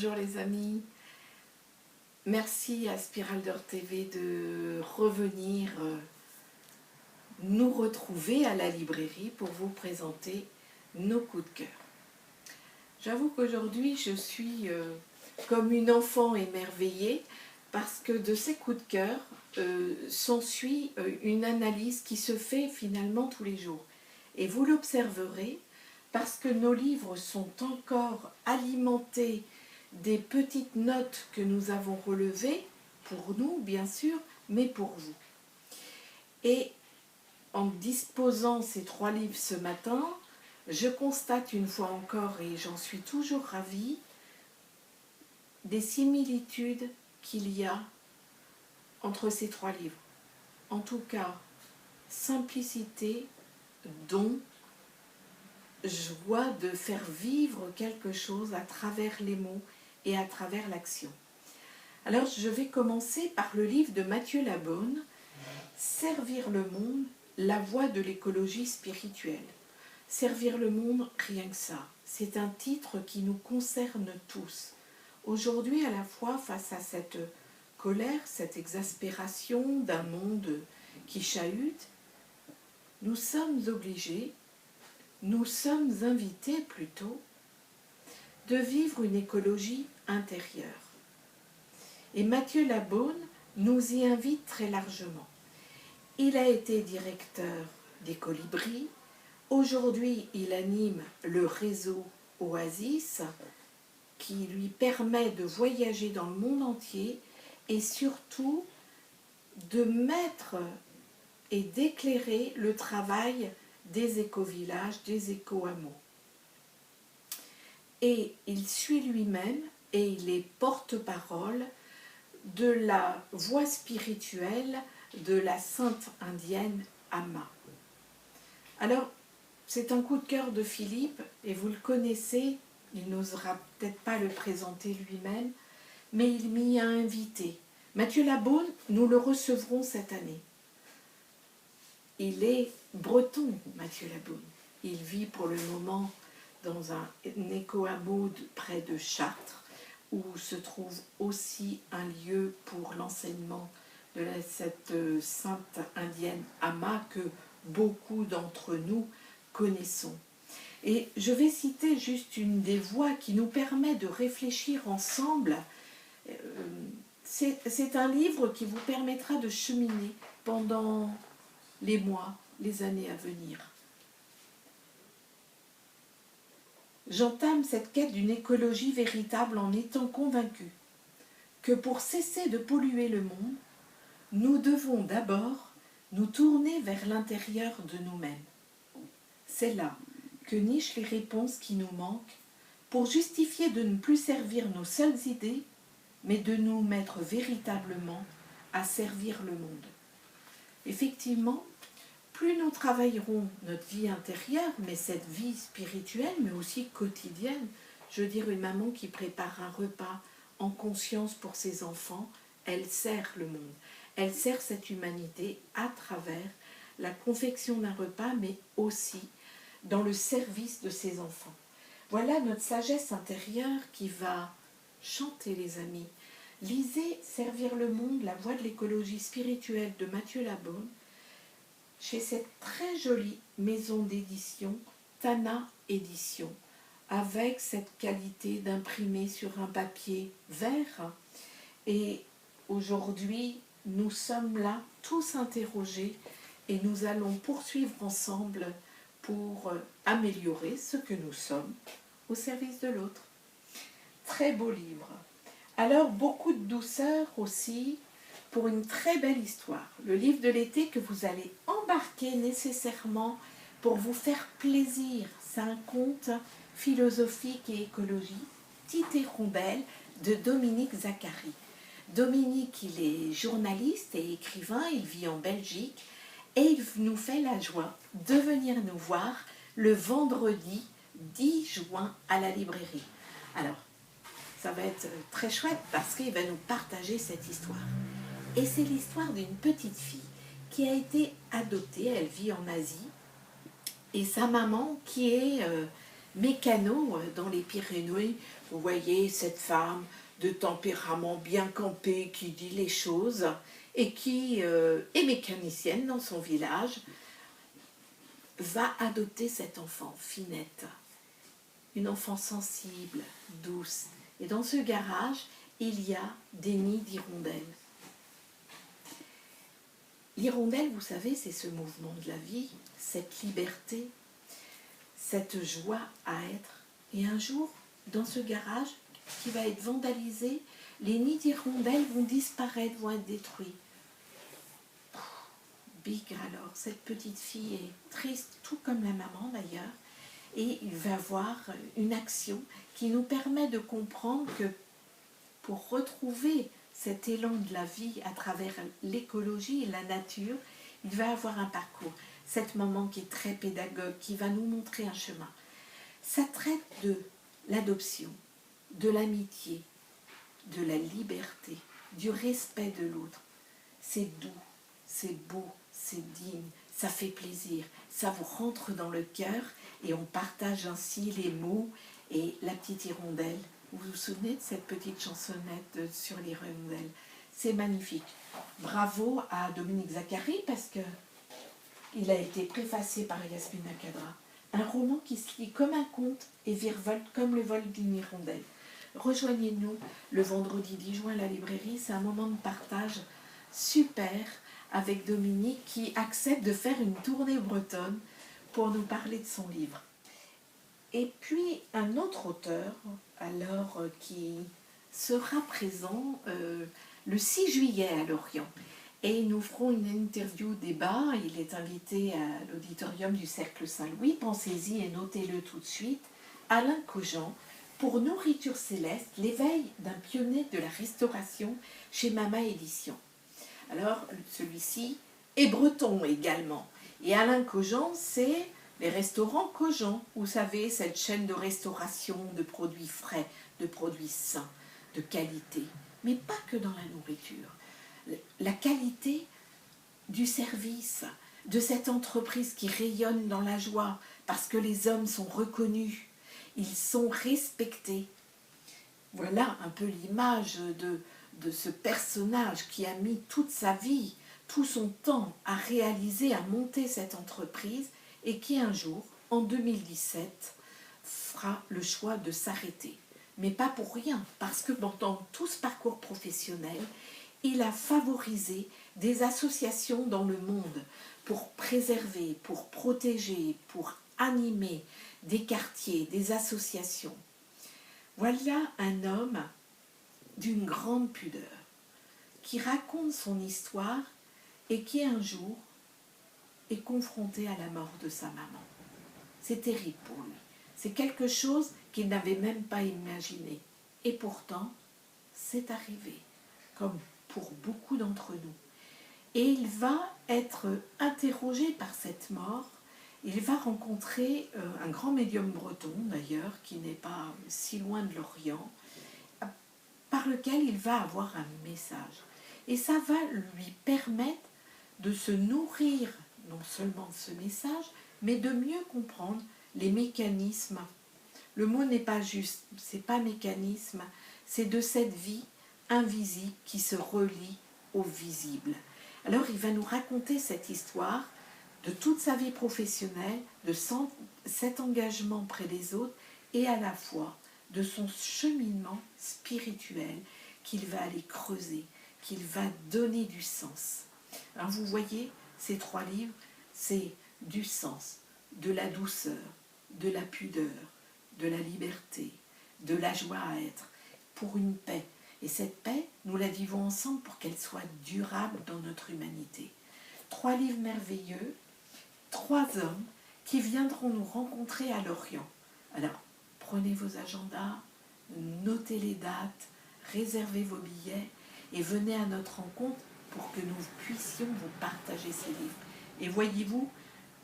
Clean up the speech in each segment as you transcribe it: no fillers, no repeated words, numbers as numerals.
Bonjour les amis, merci à Spirale d'Or TV de revenir nous retrouver à la librairie pour vous présenter nos coups de cœur. J'avoue qu'aujourd'hui je suis comme une enfant émerveillée parce que de ces coups de cœur s'ensuit une analyse qui se fait finalement tous les jours. Et vous l'observerez parce que nos livres sont encore alimentés des petites notes que nous avons relevées, pour nous bien sûr, mais pour vous. Et en disposant ces 3 livres ce matin, je constate une fois encore, et j'en suis toujours ravie, des similitudes qu'il y a entre ces 3 livres. En tout cas, simplicité, don, joie de faire vivre quelque chose à travers les mots et à travers l'action. Alors je vais commencer par le livre de Mathieu Labonne, Servir le monde, la voie de l'écologie spirituelle. Servir le monde, rien que ça. C'est un titre qui nous concerne tous. Aujourd'hui, à la fois face à cette colère, cette exaspération d'un monde qui chahute, nous sommes obligés, nous sommes invités plutôt, de vivre une écologie intérieure. Et Mathieu Labonne nous y invite très largement. Il a été directeur des Colibris. Aujourd'hui, il anime le réseau Oasis qui lui permet de voyager dans le monde entier et surtout de mettre et d'éclairer le travail des éco-villages, des éco-hameaux. Et il suit lui-même et il est porte-parole de la voie spirituelle de la sainte indienne Amma. Alors, c'est un coup de cœur de Philippe, et vous le connaissez, il n'osera peut-être pas le présenter lui-même, mais il m'y a invité. Mathieu Labonne, nous le recevrons cette année. Il est breton, Mathieu Labonne. Il vit pour le moment dans un éco-hameau près de Chartres, où se trouve aussi un lieu pour l'enseignement de cette sainte indienne Amma que beaucoup d'entre nous connaissons. Et je vais citer juste une des voies qui nous permet de réfléchir ensemble. C'est un livre qui vous permettra de cheminer pendant les mois, les années à venir. J'entame cette quête d'une écologie véritable en étant convaincue que pour cesser de polluer le monde, nous devons d'abord nous tourner vers l'intérieur de nous-mêmes. C'est là que nichent les réponses qui nous manquent pour justifier de ne plus servir nos seules idées, mais de nous mettre véritablement à servir le monde. Effectivement, plus nous travaillerons notre vie intérieure, mais cette vie spirituelle, mais aussi quotidienne, je veux dire une maman qui prépare un repas en conscience pour ses enfants, elle sert le monde. Elle sert cette humanité à travers la confection d'un repas, mais aussi dans le service de ses enfants. Voilà notre sagesse intérieure qui va chanter, les amis. Lisez Servir le monde, la voie de l'écologie spirituelle de Mathieu Labonne, chez cette très jolie maison d'édition, Tana Édition, avec cette qualité d'imprimé sur un papier vert. Et aujourd'hui, nous sommes là tous interrogés et nous allons poursuivre ensemble pour améliorer ce que nous sommes au service de l'autre. Très beau livre. Alors, beaucoup de douceur aussi pour une très belle histoire. Le livre de l'été que vous allez embarquer nécessairement pour vous faire plaisir. C'est un conte philosophique et écologique, Petite Hirondelle, de Dominique Zacharie. Dominique, il est journaliste et écrivain, il vit en Belgique et il nous fait la joie de venir nous voir le vendredi 10 juin à la librairie. Alors, ça va être très chouette parce qu'il va nous partager cette histoire. Et c'est l'histoire d'une petite fille qui a été adoptée, elle vit en Asie, et sa maman qui est Mécano, dans les Pyrénées, vous voyez cette femme de tempérament bien campé qui dit les choses et qui est mécanicienne dans son village, va adopter cet enfant, Finette, une enfant sensible, douce. Et dans ce garage, il y a des nids d'hirondelles. L'hirondelle, vous savez, c'est ce mouvement de la vie, cette liberté, cette joie à être. Et un jour, dans ce garage qui va être vandalisé, les nids d'hirondelles vont disparaître, vont être détruits. Big alors, cette petite fille est triste, tout comme la maman d'ailleurs, et il va avoir une action qui nous permet de comprendre que pour retrouver cet élan de la vie à travers l'écologie et la nature, il va avoir un parcours. Cette maman qui est très pédagogue, qui va nous montrer un chemin. Ça traite de l'adoption, de l'amitié, de la liberté, du respect de l'autre. C'est doux, c'est beau, c'est digne, ça fait plaisir, ça vous rentre dans le cœur et on partage ainsi les mots et la petite hirondelle. Vous vous souvenez de cette petite chansonnette sur les hirondelles? C'est magnifique. Bravo à Dominique Zacharie parce que il a été préfacé par Yasmina Khadra. Un roman qui se lit comme un conte et virevolte comme le vol d'une hirondelle. Rejoignez-nous le vendredi 10 juin à la librairie. C'est un moment de partage super avec Dominique qui accepte de faire une tournée bretonne pour nous parler de son livre. Et puis un autre auteur, alors qui sera présent le 6 juillet à Lorient. Et nous ferons une interview débat. Il est invité à l'auditorium du Cercle Saint-Louis. Pensez-y et notez-le tout de suite. Alain Cogent, pour Nourriture Céleste, l'éveil d'un pionnier de la restauration chez Mama Édition. Alors, celui-ci est breton également. Et Alain Cogent, c'est les restaurants Cogent. Vous savez, cette chaîne de restauration de produits frais, de produits sains, de qualité. Mais pas que dans la nourriture. La qualité du service, de cette entreprise qui rayonne dans la joie, parce que les hommes sont reconnus, ils sont respectés. Voilà un peu l'image de ce personnage qui a mis toute sa vie, tout son temps à réaliser, à monter cette entreprise et qui un jour, en 2017, fera le choix de s'arrêter. Mais pas pour rien, parce que pendant tout ce parcours professionnel, il a favorisé des associations dans le monde pour préserver, pour protéger, pour animer des quartiers, des associations. Voilà un homme d'une grande pudeur qui raconte son histoire et qui un jour est confronté à la mort de sa maman. C'est terrible pour lui. C'est quelque chose qu'il n'avait même pas imaginé. Et pourtant, c'est arrivé, comme pour beaucoup d'entre nous. Et il va être interrogé par cette mort. Il va rencontrer un grand médium breton, d'ailleurs, qui n'est pas si loin de l'Orient, par lequel il va avoir un message. Et ça va lui permettre de se nourrir, non seulement de ce message, mais de mieux comprendre les mécanismes. Le mot n'est pas juste, c'est pas mécanisme, c'est de cette vie invisible qui se relie au visible. Alors il va nous raconter cette histoire de toute sa vie professionnelle, de cet engagement près des autres et à la fois de son cheminement spirituel qu'il va aller creuser, qu'il va donner du sens. Alors vous voyez, ces 3 livres, c'est du sens, de la douceur, de la pudeur, de la liberté, de la joie à être, pour une paix. Et cette paix, nous la vivons ensemble pour qu'elle soit durable dans notre humanité. 3 livres merveilleux, 3 hommes qui viendront nous rencontrer à Lorient. Alors, prenez vos agendas, notez les dates, réservez vos billets et venez à notre rencontre pour que nous puissions vous partager ces livres. Et voyez-vous,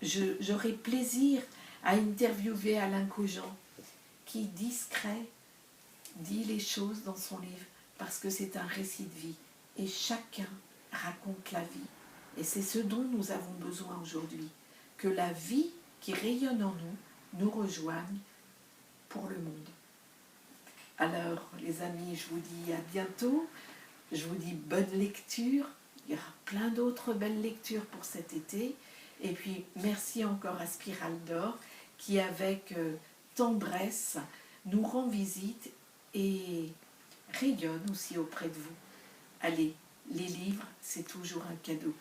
j'aurai plaisir à interviewer Alain Cogent, qui discret dit les choses dans son livre, parce que c'est un récit de vie. Et chacun raconte la vie. Et c'est ce dont nous avons besoin aujourd'hui. Que la vie qui rayonne en nous nous rejoigne pour le monde. Alors, les amis, je vous dis à bientôt. Je vous dis bonne lecture. Il y aura plein d'autres belles lectures pour cet été. Et puis, merci encore à Spirale d'Or qui, avec tendresse, nous rend visite et rayonne aussi auprès de vous. Allez, les livres, c'est toujours un cadeau.